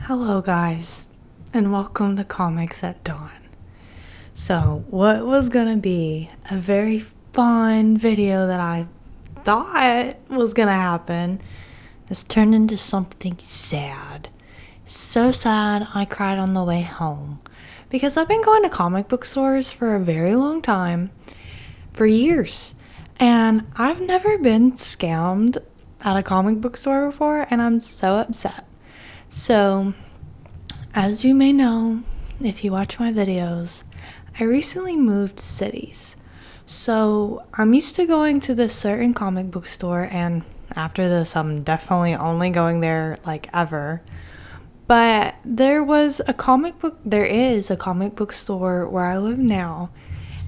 Hello, guys, and welcome to Comics at Dawn. So, what was gonna be a very fun video that I thought was gonna happen has turned into something sad. So sad I cried on the way home. Because I've been going to comic book stores for a very long time, for years, and I've never been scammed at a comic book store before, and I'm so upset. So, as you may know, if you watch my videos, I recently moved cities. So I'm used to going to this certain comic book store, and after this, I'm definitely only going there like ever. But there is a comic book store where I live now,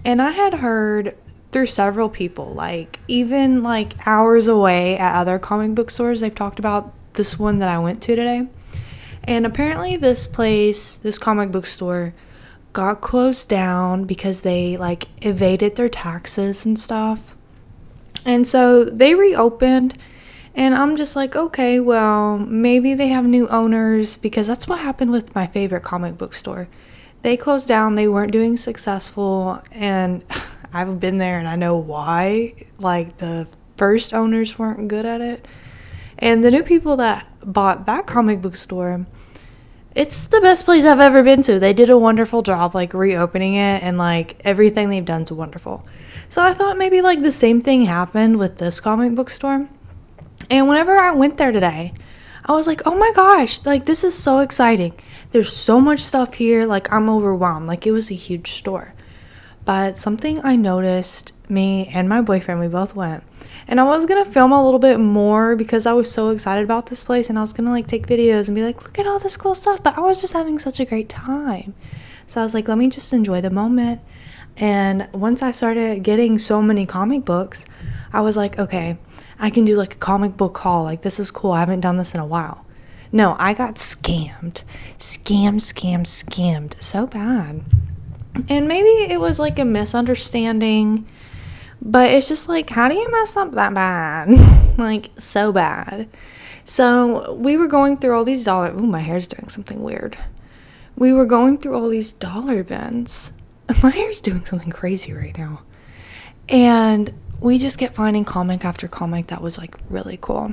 and I had heard through several people, like even like hours away at other comic book stores, they've talked about this one that I went to today. And apparently this comic book store got closed down because they like evaded their taxes and stuff. And so they reopened, and I'm just like, okay, well, maybe they have new owners, because that's what happened with my favorite comic book store. They closed down, they weren't doing successful, and I've been there and I know why. Like the first owners weren't good at it. And the new people that bought that comic book store, it's the best place I've ever been to. They did a wonderful job, like, reopening it, and, like, everything they've done is wonderful. So I thought maybe, like, the same thing happened with this comic book store. And whenever I went there today, I was like, oh my gosh, like, this is so exciting. There's so much stuff here. Like, I'm overwhelmed. Like, it was a huge store. But something I noticed, me and my boyfriend, we both went. And I was going to film a little bit more because I was so excited about this place. And I was going to, like, take videos and be like, look at all this cool stuff. But I was just having such a great time. So I was like, let me just enjoy the moment. And once I started getting so many comic books, I was like, okay, I can do, like, a comic book haul. Like, this is cool. I haven't done this in a while. No, I got scammed. Scammed. So bad. And maybe it was like a misunderstanding, but it's just like, how do you mess up that bad? Like, so bad. So we were going through all these my hair's doing something weird. We were going through all these dollar bins. My hair's doing something crazy right now. And we just kept finding comic after comic that was like really cool.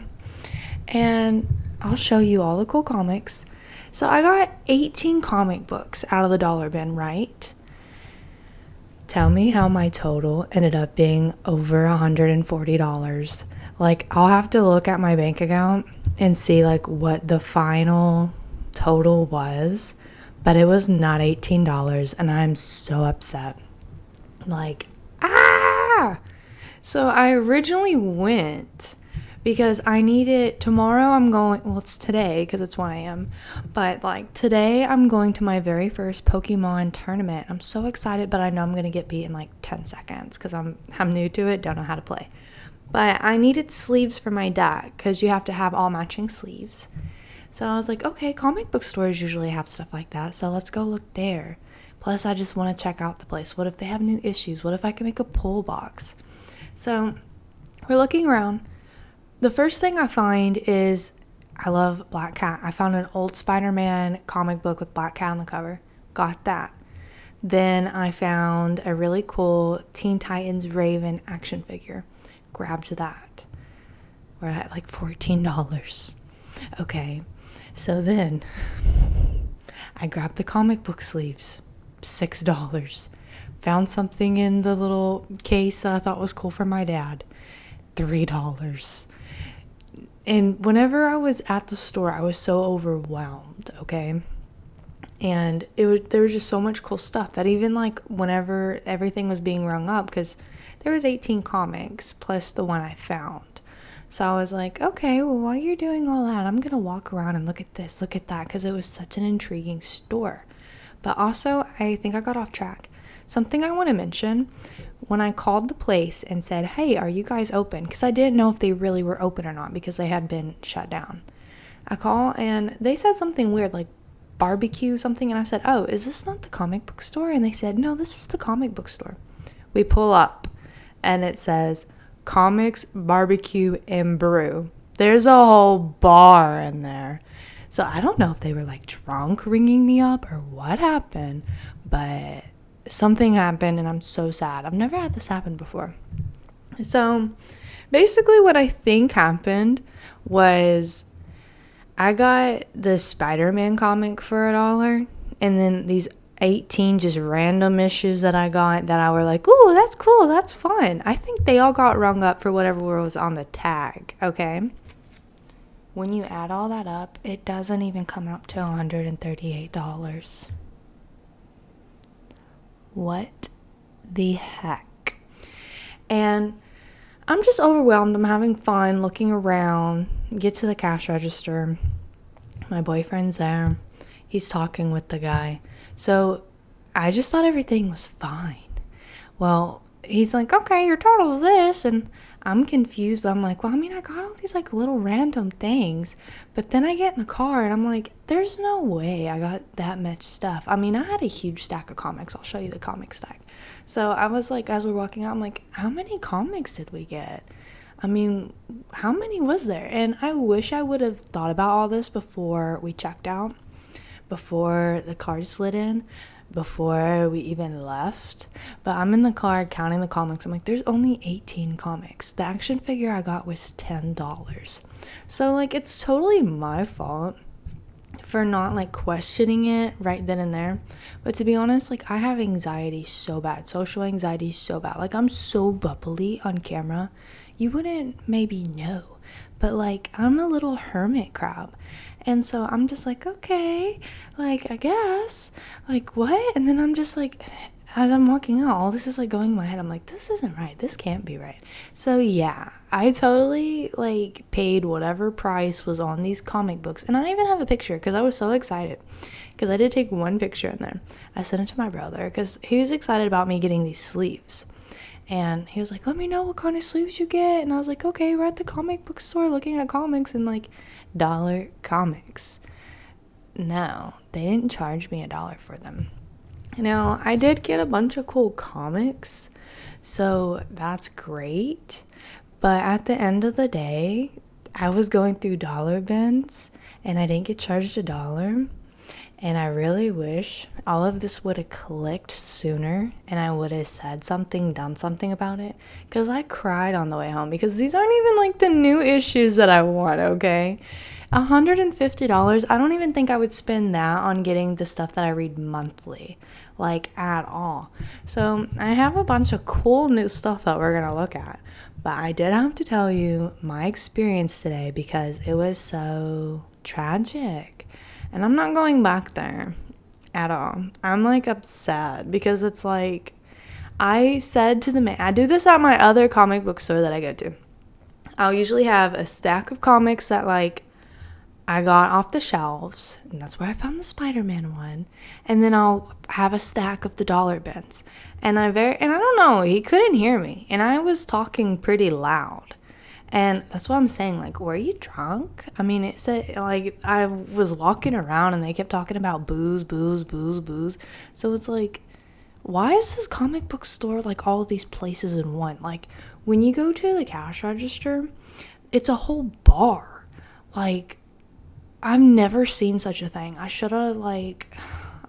And I'll show you all the cool comics. So I got 18 comic books out of the dollar bin, right? Tell me how my total ended up being over $140. Like, I'll have to look at my bank account and see like what the final total was, but it was not $18, and I'm so upset. Like, so I originally went because I needed, tomorrow I'm going, well, it's today because it's 1 a.m. But like today I'm going to my very first Pokemon tournament. I'm so excited, but I know I'm going to get beat in like 10 seconds because I'm new to it, don't know how to play. But I needed sleeves for my deck because you have to have all matching sleeves. So I was like, okay, comic book stores usually have stuff like that, so let's go look there. Plus, I just want to check out the place. What if they have new issues? What if I can make a pull box? So we're looking around. The first thing I find is, I love Black Cat. I found an old Spider-Man comic book with Black Cat on the cover. Got that. Then I found a really cool Teen Titans Raven action figure. Grabbed that. We're at like $14. Okay. So then I grabbed the comic book sleeves. $6. Found something in the little case that I thought was cool for my dad. $3. And whenever I was at the store, I was so overwhelmed, okay? And there was just so much cool stuff that even like whenever everything was being rung up, because there was 18 comics plus the one I found. So I was like, okay, well, while you're doing all that, I'm going to walk around and look at this, look at that, because it was such an intriguing store. But also, I think I got off track. Something I want to mention, when I called the place and said, hey, are you guys open? Because I didn't know if they really were open or not because they had been shut down. I call and they said something weird, like barbecue something. And I said, oh, is this not the comic book store? And they said, no, this is the comic book store. We pull up and it says comics, barbecue, and brew. There's a whole bar in there. So I don't know if they were like drunk ringing me up or what happened, but something happened and I'm so sad. I've never had this happen before. So basically what I think happened was I got the Spider-Man comic for $1, and then these 18 just random issues that I got that I were like, ooh, that's cool, that's fun. I think they all got rung up for whatever was on the tag, okay? When you add all that up, it doesn't even come up to $138. What the heck? And I'm just overwhelmed. I'm having fun looking around. Get to the cash register. My boyfriend's there. He's talking with the guy. So I just thought everything was fine. Well, he's like, okay, your total's this. And I'm confused, but I'm like, well, I mean, I got all these like little random things. But then I get in the car and I'm like, there's no way I got that much stuff. I mean, I had a huge stack of comics. I'll show you the comic stack. So I was like, as we're walking out, I'm like, how many comics did we get? I mean, how many was there? And I wish I would have thought about all this before we checked out, before the card slid in, before we even left. But I'm in the car counting the comics. I'm like, there's only 18 comics. The action figure I got was $10. So like, it's totally my fault for not like questioning it right then and there. But to be honest, like, I have anxiety so bad, social anxiety so bad. Like, I'm so bubbly on camera, you wouldn't maybe know, but like, I'm a little hermit crab. And so I'm just like, okay, like, I guess, like, what? And then I'm just like, as I'm walking out, all this is like going in my head. I'm like, this isn't right. This can't be right. So yeah, I totally like paid whatever price was on these comic books. And I even have a picture because I was so excited, because I did take one picture in there. I sent it to my brother because he was excited about me getting these sleeves. And he was like, let me know what kind of sleeves you get. And I was like, okay, we're at the comic book store looking at comics, and like dollar comics. No, they didn't charge me $1 for them. Now, I did get a bunch of cool comics, so that's great. But at the end of the day, I was going through dollar bins and I didn't get charged $1. And I really wish all of this would have clicked sooner and I would have said something, done something about it. Because I cried on the way home, because these aren't even like the new issues that I want, okay? $150, I don't even think I would spend that on getting the stuff that I read monthly, like, at all. So I have a bunch of cool new stuff that we're gonna look at, but I did have to tell you my experience today because it was so tragic, and I'm not going back there at all. I'm like upset because it's like, I said to the man, I do this at my other comic book store that I go to. I'll usually have a stack of comics that like I got off the shelves, and that's where I found the Spider-Man one. And then I'll have a stack of the dollar bins. And I don't know, he couldn't hear me, and I was talking pretty loud. And that's what I'm saying, like, were you drunk? I mean, it said, like, I was walking around and they kept talking about booze, booze, booze, booze. So it's like, why is this comic book store like all these places in one? Like, when you go to the cash register, it's a whole bar. Like, I've never seen such a thing. I should have, like,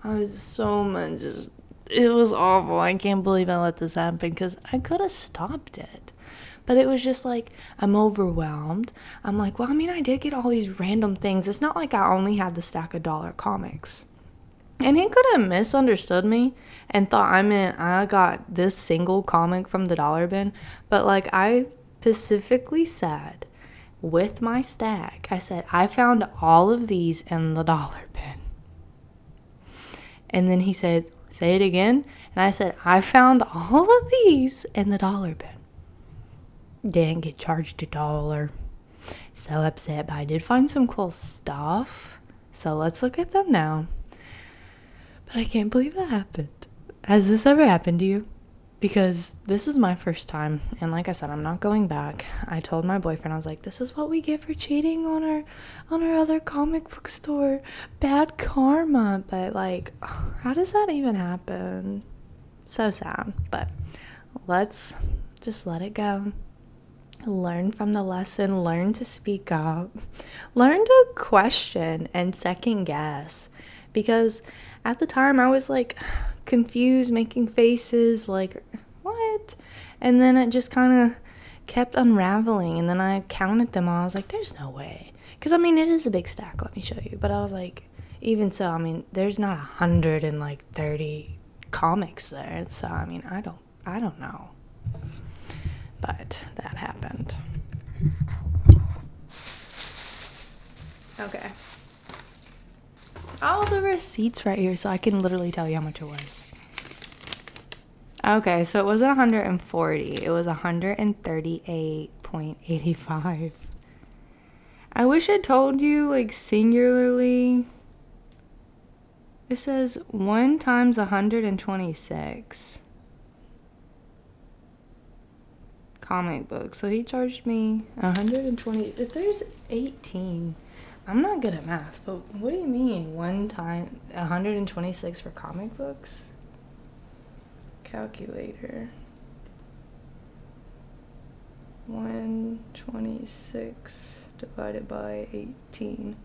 I was so much just, it was awful. I can't believe I let this happen, because I could have stopped it. But it was just like, I'm overwhelmed. I'm like, well, I mean, I did get all these random things. It's not like I only had the stack of dollar comics. And he could have misunderstood me and thought I got this single comic from the dollar bin. But like, I specifically said, with my stack, I said, I found all of these in the dollar bin. And then he said, say it again. And I said, I found all of these in the dollar bin. Didn't get charged $1. So upset, but I did find some cool stuff. So let's look at them now. But I can't believe that happened. Has this ever happened to you? Because this is my first time, and like I said, I'm not going back. I told my boyfriend, I was like, this is what we get for cheating on our other comic book store. Bad karma. But like, how does that even happen? So sad. But let's just let it go. learn from the lesson, learn to speak up, learn to question and second guess. Because at the time I was like confused, making faces like, what? And then it just kind of kept unraveling. And then I counted them all. I was like, there's no way. Because I mean, it is a big stack. Let me show you. But I was like, even so, I mean, there's not 130 comics there. So I mean, I don't know. But that happened. Okay. All the receipts right here so I can literally tell you how much it was. Okay, so it wasn't 140. It was 138.85. I wish I told you like singularly. It says 1 times 126. Comic book. So he charged me 120. If there's 18, I'm not good at math, but what do you mean 1 time 126 for comic books? Calculator. 126 divided by 18.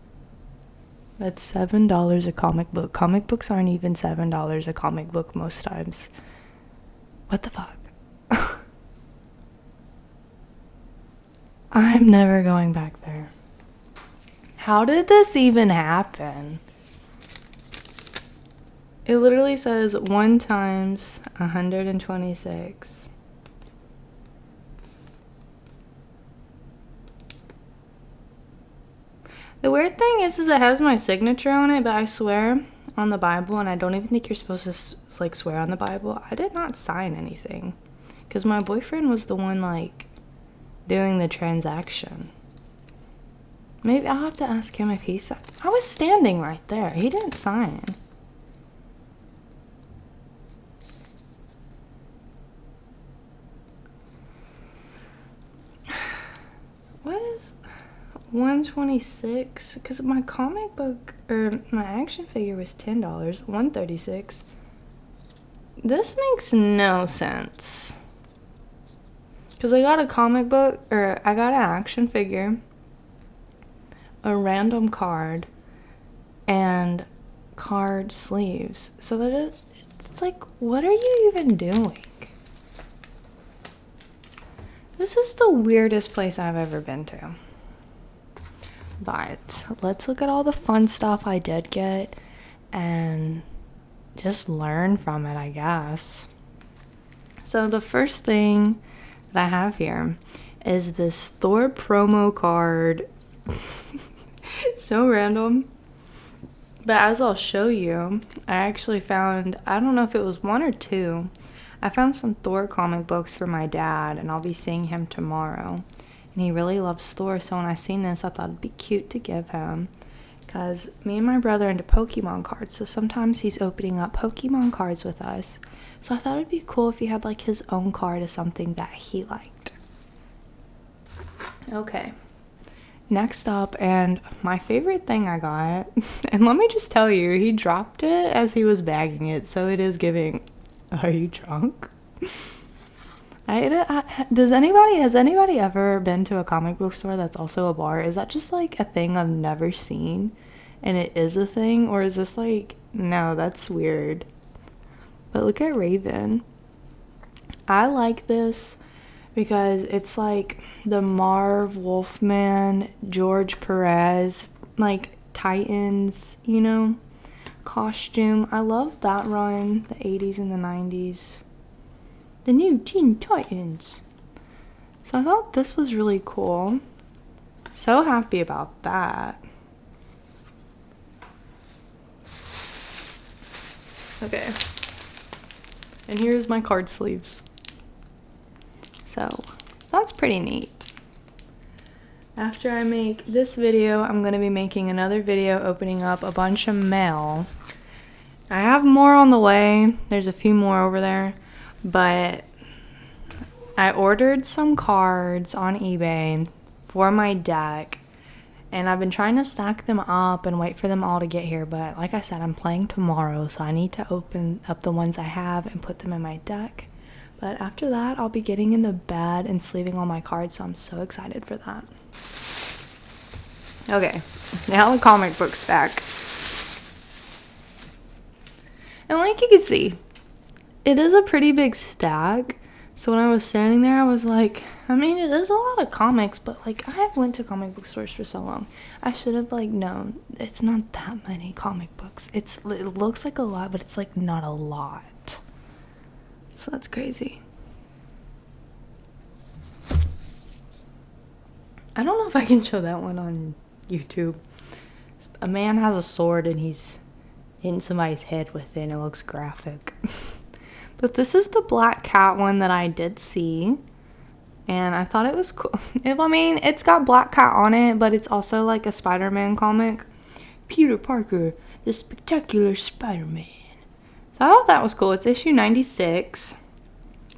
That's $7 a comic book. Comic books aren't even $7 a comic book most times. What the fuck? I'm never going back there. How did this even happen? It literally says 1 times 126. The weird thing is it has my signature on it, but I swear on the Bible, and I don't even think you're supposed to like swear on the Bible, I did not sign anything. Because my boyfriend was the one like doing the transaction. Maybe I'll have to ask him if he signed. I was standing right there. He didn't sign. What is 126? Because my comic book or my action figure was $10. 136. This makes no sense. Because I got a comic book, or I got an action figure, a random card, and card sleeves. So that it's like, what are you even doing? This is the weirdest place I've ever been to. But let's look at all the fun stuff I did get and just learn from it, I guess. So the first thing that I have here is this Thor promo card. So random. But as I'll show you, I actually found, I don't know if it was 1 or 2, I found some Thor comic books for my dad, and I'll be seeing him tomorrow. And he really loves Thor, so when I seen this, I thought it'd be cute to give him. Because me and my brother are into Pokemon cards, so sometimes he's opening up Pokemon cards with us. So I thought it'd be cool if he had like his own card of something that he liked. Okay. Next up, and my favorite thing I got, and let me just tell you, he dropped it as he was bagging it, so it is giving, are you drunk? Has anybody ever been to a comic book store that's also a bar? Is that just like a thing I've never seen and it is a thing? Or is this like, no, that's weird. But look at Raven. I like this because it's like the Marv Wolfman, George Perez, like Titans, you know, costume. I love that run, the 80s and the 90s. The new Teen Titans. So I thought this was really cool. So happy about that. Okay. And here's my card sleeves. So that's pretty neat. After I make this video, I'm going to be making another video opening up a bunch of mail. I have more on the way. There's a few more over there. But I ordered some cards on eBay for my deck. And I've been trying to stack them up and wait for them all to get here. But like I said, I'm playing tomorrow. So I need to open up the ones I have and put them in my deck But after that, I'll be getting into bed and sleeving all my cards, so I'm so excited for that. Okay, now the comic book stack. And like you can see, it is a pretty big stack. So when I was standing there, I was like, I mean, it is a lot of comics, but like, I have went to comic book stores for so long. I should have like known it's not that many comic books. It looks like a lot, but it's like not a lot. So that's crazy. I don't know if I can show that one on YouTube. A man has a sword and he's hitting somebody's head with it and it looks graphic. But this is the Black Cat one that I did see. And I thought it was cool. I mean, it's got Black Cat on it, but it's also like a Spider-Man comic. Peter Parker, the Spectacular Spider-Man. So I thought that was cool. It's issue 96.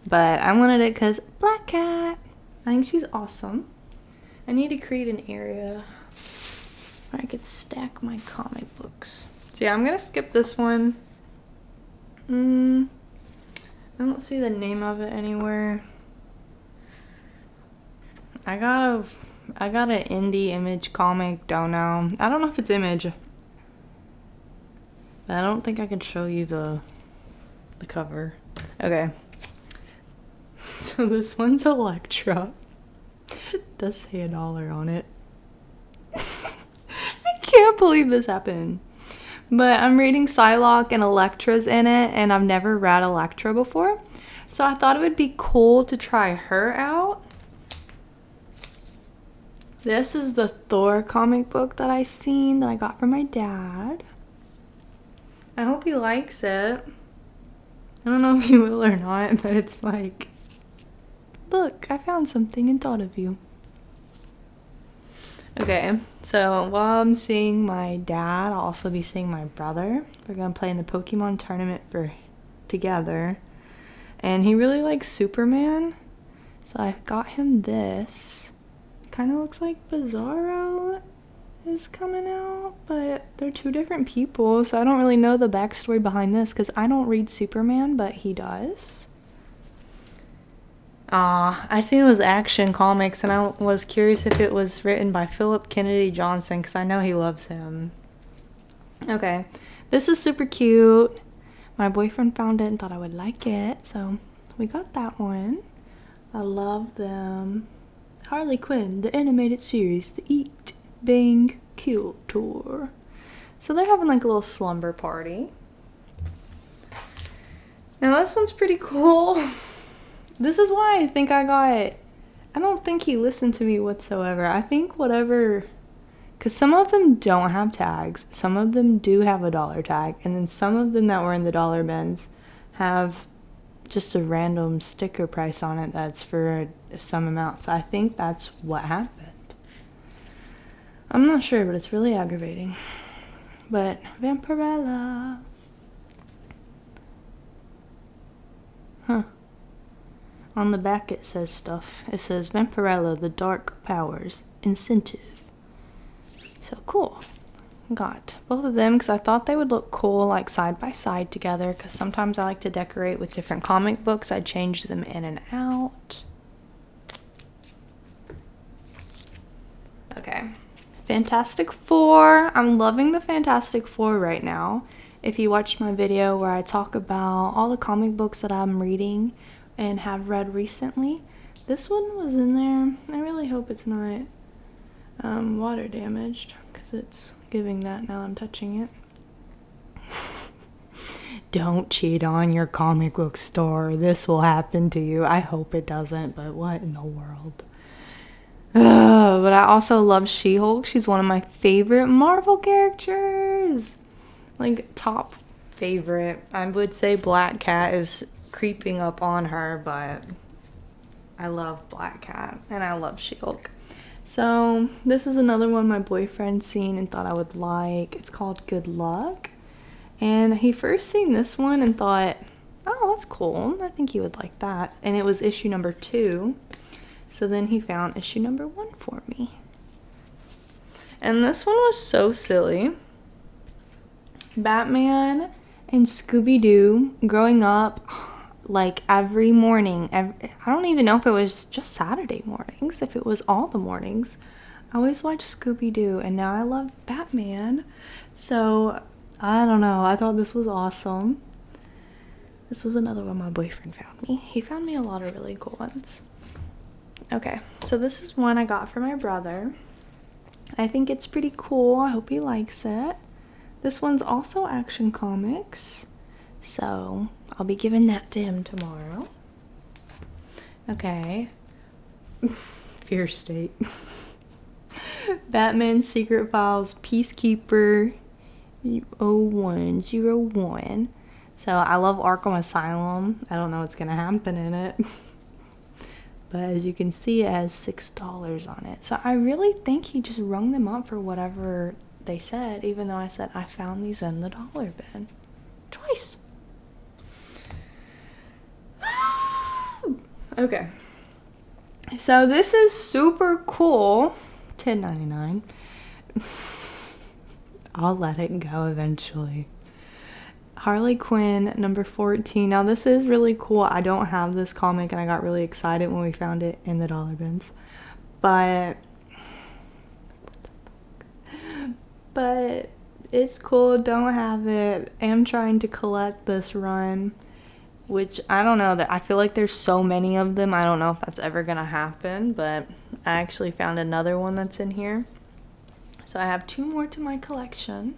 But I wanted it because Black Cat. I think she's awesome. I need to create an area where I could stack my comic books. So yeah, I'm going to skip this one. I don't see the name of it anywhere. I got an indie Image comic, don't know. I don't know if it's Image. But I don't think I can show you the cover. Okay. So this one's Elektra. It does say $1 on it. I can't believe this happened. But I'm reading Psylocke and Elektra's in it, and I've never read Elektra before. So I thought it would be cool to try her out. This is the Thor comic book that I seen that I got from my dad. I hope he likes it. I don't know if he will or not, but it's like, look, I found something and thought of you. Okay, so while I'm seeing my dad, I'll also be seeing my brother. We're gonna play in the Pokemon tournament together. And he really likes Superman. So I got him this. Kind of looks like Bizarro is coming out, but they're two different people, so I don't really know the backstory behind this because I don't read Superman, but he does. I seen it was Action Comics, and I was curious if it was written by Philip Kennedy Johnson because I know he loves him. Okay, this is super cute. My boyfriend found it and thought I would like it, so we got that one. I love them. Harley Quinn, the animated series, the Eat, Bang, Kill tour. So they're having like a little slumber party. Now this one's pretty cool. This is why I think I don't think he listened to me whatsoever. I think whatever, because some of them don't have tags. Some of them do have a dollar tag. And then some of them that were in the dollar bins have just a random sticker price on it that's for some amount. So I think that's what happened. I'm not sure, but it's really aggravating. But Vampirella. Huh. On the back it says stuff. It says Vampirella, the Dark Powers Incentive. So cool. Got both of them because I thought they would look cool like side by side together, because sometimes I like to decorate with different comic books. I change them in and out. Okay. Fantastic Four. I'm loving the Fantastic Four right now. If you watched my video where I talk about all the comic books that I'm reading and have read recently, this one was in there. I really hope it's not water damaged, because it's giving that now I'm touching it. Don't cheat on your comic book store. This will happen to you. I hope it doesn't, but what in the world? But I also love She-Hulk. She's one of my favorite Marvel characters. Like, top favorite. I would say Black Cat is creeping up on her, but I love Black Cat and I love She-Hulk. So this is another one my boyfriend seen and thought I would like. It's called Good Luck. And he first seen this one and thought, oh, that's cool. I think he would like that. And it was issue number 2. So then he found issue number 1 for me. And this one was so silly. Batman and Scooby-Doo. Growing up, like every morning. I don't even know if it was just Saturday mornings, if it was all the mornings. I always watched Scooby-Doo, and now I love Batman. So, I don't know. I thought this was awesome. This was another one my boyfriend found me. He found me a lot of really cool ones. Okay, so this is one I got for my brother. I think it's pretty cool. I hope he likes it. This one's also Action Comics, so I'll be giving that to him tomorrow. Okay. Fear State. Batman Secret Files Peacekeeper 0101. So I love Arkham Asylum. I don't know what's gonna happen in it. But as you can see, it has $6 on it. So I really think he just rung them up for whatever they said, even though I said I found these in the dollar bin. Twice. Okay. So this is super cool. $10.99. I'll let it go eventually. Harley Quinn number 14. Now this is really cool. I don't have this comic and I got really excited when we found it in the dollar bins. But it's cool. Don't have it. Am trying to collect this run, which I don't know, that I feel like there's so many of them. I don't know if that's ever gonna happen, but I actually found another one that's in here. So I have 2 more to my collection.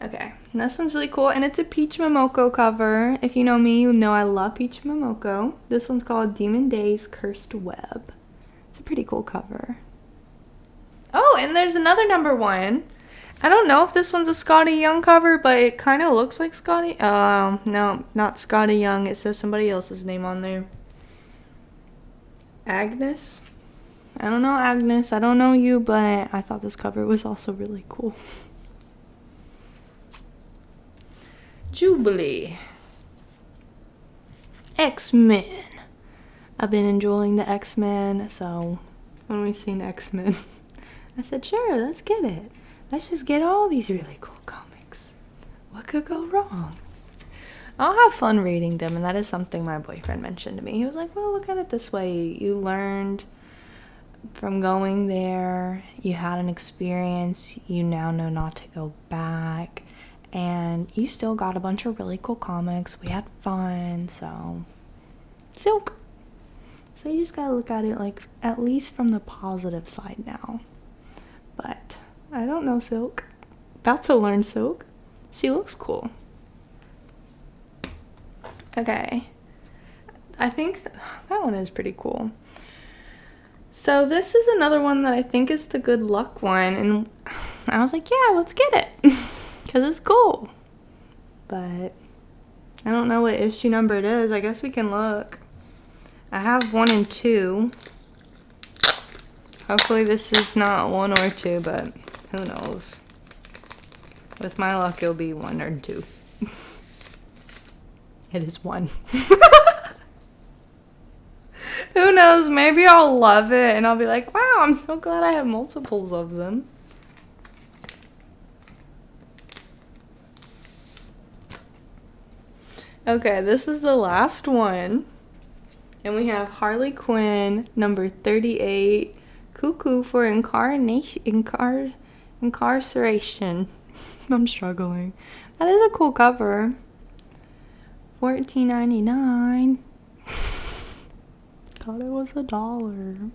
Okay, and this one's really cool, and it's a Peach Momoko cover. If you know me, you know I love Peach Momoko. This one's called Demon Days Cursed Web. It's a pretty cool cover. Oh, and there's another number 1. I don't know if this one's a Scotty Young cover, but it kind of looks like Scotty. No, not Scotty Young. It says somebody else's name on there. Agnes? I don't know, Agnes. I don't know you, but I thought this cover was also really cool. Jubilee. X-Men. I've been enjoying the X-Men, so when we seen X-Men, I said, sure, let's get it. Let's just get all these really cool comics. What could go wrong? I'll have fun reading them, and that is something my boyfriend mentioned to me. He was like, well, look at it this way. You learned from going there. You had an experience. You now know not to go back. And you still got a bunch of really cool comics. We had fun, so Silk. So you just gotta look at it like at least from the positive side now. But I don't know Silk. About to learn Silk. She looks cool. Okay. I think that one is pretty cool. So this is another one that I think is the good luck one, and I was like, yeah, let's get it. Because it's cool. But I don't know what issue number it is. I guess we can look. I have 1 and 2. Hopefully this is not 1 or 2, but who knows. With my luck, it'll be 1 or 2. It is 1. Who knows? Maybe I'll love it and I'll be like, wow, I'm so glad I have multiples of them. Okay, this is the last one. And we have Harley Quinn, number 38, Cuckoo for Incarceration. I'm struggling. That is a cool cover. $14.99. Thought it was $1.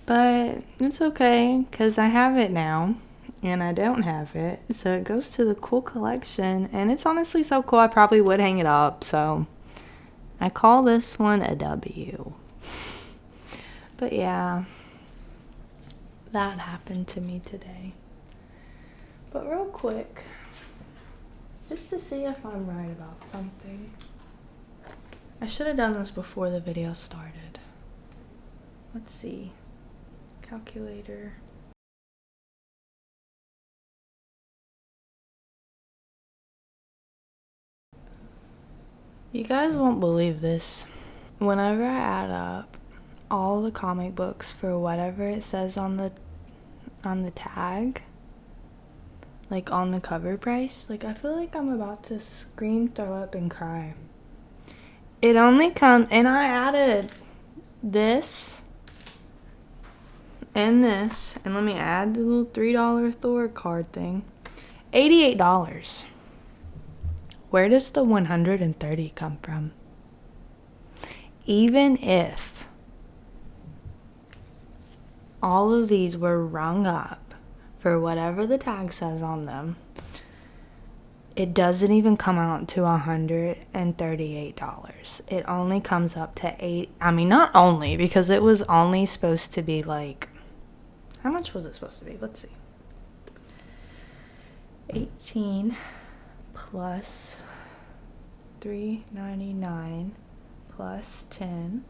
But it's okay, because I have it now. And I don't have it, so it goes to the cool collection, and it's honestly so cool I probably would hang it up, so I call this one a W. But yeah, that happened to me today. But real quick, just to see if I'm right about something, I should have done this before the video started. Let's see. Calculator. You guys won't believe this. Whenever I add up all the comic books for whatever it says on the tag, like on the cover price, like I feel like I'm about to scream, throw up, and cry. It only comes, and I added this and this, and let me add the little $3 Thor card thing. $88. Where does the 130 come from? Even if all of these were rung up for whatever the tag says on them, it doesn't even come out to $138. It only comes up to not only, because it was only supposed to be like, how much was it supposed to be? Let's see. 18 plus $3.99 plus 10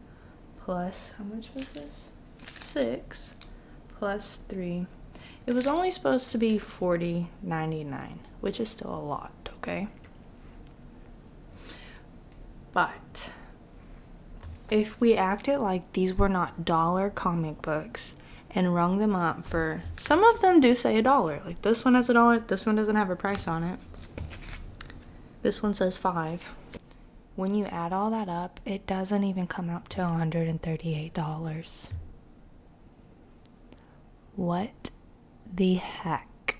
plus, how much was this? 6 plus 3. It was only supposed to be $40.99, which is still a lot, okay? But if we acted like these were not dollar comic books and rung them up for, some of them do say $1. Like this one has $1. This one doesn't have a price on it. This one says $5. When you add all that up, it doesn't even come up to $138. What the heck?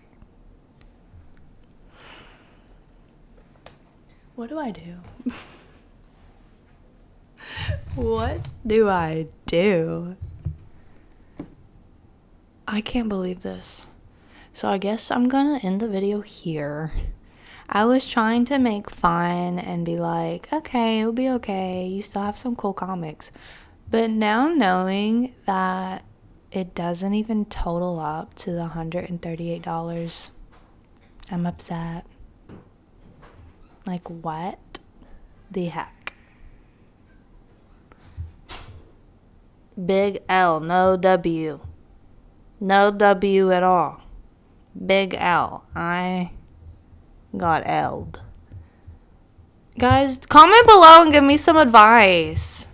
What do I do? What do I do? I can't believe this. So I guess I'm gonna end the video here. I was trying to make fun and be like, okay, it'll be okay. You still have some cool comics. But now knowing that it doesn't even total up to the $138, I'm upset. Like, what the heck? Big L, no W. No W at all. Big L. I got L'd. Guys, comment below and give me some advice.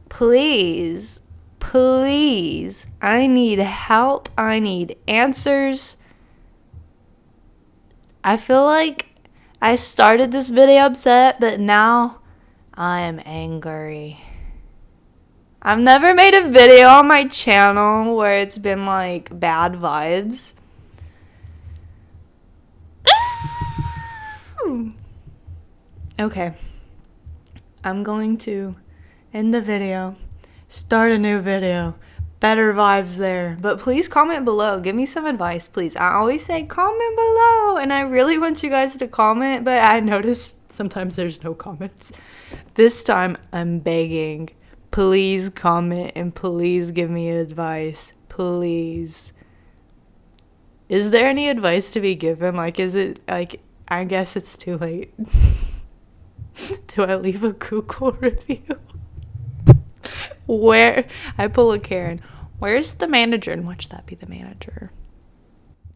Please. Please. I need help. I need answers. I feel like I started this video upset, but now I am angry. I've never made a video on my channel where it's been like bad vibes. Okay. I'm going to end the video, start a new video. Better vibes there. But please comment below. Give me some advice, please. I always say comment below, and I really want you guys to comment, but I notice sometimes there's no comments. This time I'm begging. Please comment and please give me advice. Please. Is there any advice to be given? Like, is it, like, I guess it's too late. Do I leave a Google review? Where, I pull a Karen. Where's the manager? And watch that be the manager.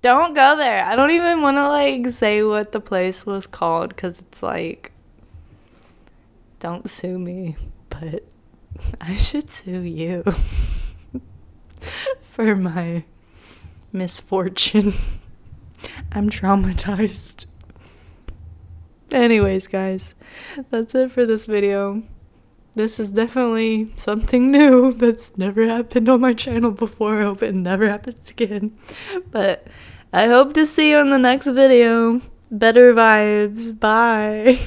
Don't go there. I don't even want to, like, say what the place was called, because it's like, don't sue me. But I should sue you for my misfortune. I'm traumatized. Anyways, guys, that's it for this video. This is definitely something new that's never happened on my channel before. I hope it never happens again. But I hope to see you in the next video. Better vibes. Bye.